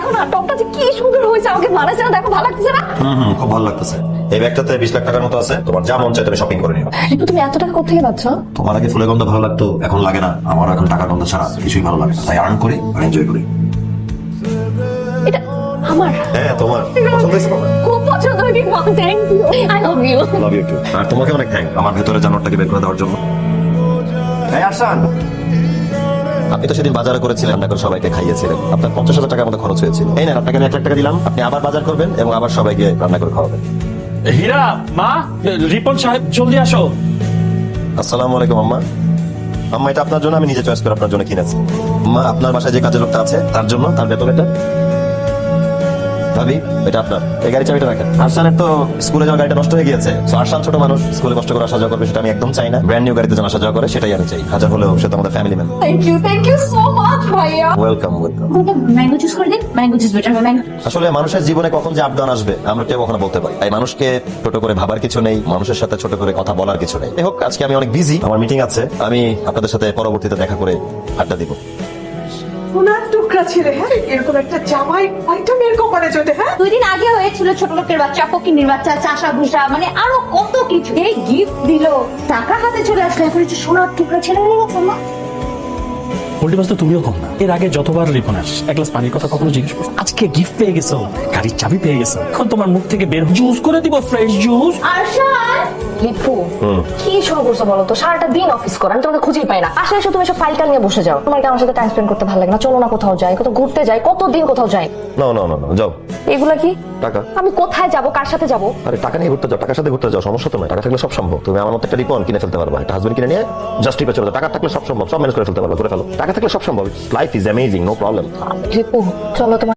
দেখো না টপটা যে কি সুন্দর হয়েছে, আমাকে মানাছে না? দেখো ভালো লাগতেছে না? খুব ভালো লাগতেছে। এই ব্যাগটাতে 20 লাখ টাকার মতো আছে, তোমার যা মন চায় তুমি শপিং করে নিও। রিপু তুমি এত টাকা কোথেকে পাচ্ছ? তোমার আগে ফুলের গন্ধ ভালো লাগতো, এখন লাগে না। আমার এখন টাকার গন্ধ ছাড়া কিছুই ভালো লাগে না, তাই আর্ন করি আর এনজয় করি। এটা আমার। হ্যাঁ তোমার পছন্দ হয়েছে তোমার? খুব পছন্দ হয়েছে। Thank you, I love you. Love you too. আর তোমাকে অনেক থ্যাঙ্ক আমার ভেতরে জানোয়ারটাকে বের করে দেওয়ার জন্য। এই আরশান, আপনি তো সেদিন বাজার করেছিলেন, রান্না করে সবাইকে খাইয়েছিলেন। আপনার 50,000 টাকার মতো খরচ হয়েছিল। এই নেন, আপনাকে আমি 1 লাখ টাকা দিলাম, আপনি আবার বাজার করবেন এবং আবার সবাইকে রান্না করে খাওয়াবেন। হীরা, মা, রিপন সাহেব জলদি আসো। আসসালামু আলাইকুম আম্মা। আম্মা, এটা আপনার জন্য আমি নিজে চয়েস করে আপনার জন্য কিনেছি। আম্মা, আপনার বাসায় যে কাজের লোকটা আছে তার জন্য, তার বেতন এটা। ভাবি, এটা আপনার। এই গাড়ি চাবিটা রাখেন। আরশানের তো স্কুলে যাওয়ার গাড়িটা নষ্ট হয়ে গিয়েছে। তো আরশান ছোট মানুষ, স্কুলে কষ্ট করে আসা যাওয়া করবে, সেটা আমি একদম চাই না। ব্র্যান্ড নিউ গাড়িতে যেন আসা যাওয়া করে, সেটাই আমি চাই। হাজার হলেও সে তো আমাদের family member. Thank you so much ভাইয়া। Welcome welcome. ম্যাঙ্গো জুস করে দিন। Mango juice better. ম্যাঙ্গো। আসলে মানুষের জীবনে কখন যে আপডাউন আসবে আমরা কেউ কখনো বলতে পারি। তাই মানুষকে ছোট করে ভাবার কিছু নেই, মানুষের সাথে ছোট করে কথা বলার কিছু নেই। এই হোক, আজকে আমি অনেক বিজি, আমার মিটিং আছে। আমি আপনাদের সাথে পরবর্তীতে দেখা করে আড্ডা দিব। ওনার টুকরা ছেলে, হ্যাঁ এরকম একটা জামাই আইটেম এরকম মানে যদি, হ্যাঁ 2 দিন আগে হয়েছিল ছোট লোকের বাচ্চা, ফকিন্নির বাচ্চা, চাষা ভুষা, মানে আরো কত কিছু। এই গিফট দিল, টাকা হাতে চলে আসলে, এখন হচ্ছে সোনার টুকরা ছেলে হয়ে গেছে না? পোল্ট্রি মাছ তো তুমিও কম না। এর আগে যতবার রিপন আস, এক গ্লাস পানির কথা কখনো জিজ্ঞেস করছো? আজকে গিফট পেয়ে গেছো, গাড়ির চাবি পেয়ে গেছো। এখন তোমার মুখ থেকে বের জুস করে দিব, ফ্রেশ জুস। আরশান, লিপু কি শুরু করছো বলো তো? সারাটা দিন অফিস করো, আমি তোমাকে খুঁজেই পাই না। আসলে এসে তুমি সব ফাইল নিয়ে বসে যাও। তোমার কি আমার সাথে টাইম স্পেন্ড করতে ভালো লাগে না? চলো না কোথাও যাই, কোথাও ঘুরতে যাই। কতদিন কোথাও যাই। না না না না, যাও। এগুলা কি? টাকা। আমি কোথায় যাব, কার সাথে যাব? আরে টাকা নিয়ে ঘুরতে যাও, টাকার সাথে ঘুরতে যাও, সমস্যা তো নয়। টাকা থাকলে সব সম্ভব। তুমি আমার মতো একটা রিপন কিনে ফেলতে পারবা, একটা হাজবেন্ড কিনে নিয়ে জাস্ট ট্রিপে চলে যাও। টাকা থাকলে সব সম্ভব, সব ম্যানেজ করে ফেলতে পারবা, করে ফেলো। টাকা থাকলে সব সম্ভব। Life is amazing, no problem. Lipu চলো তোমার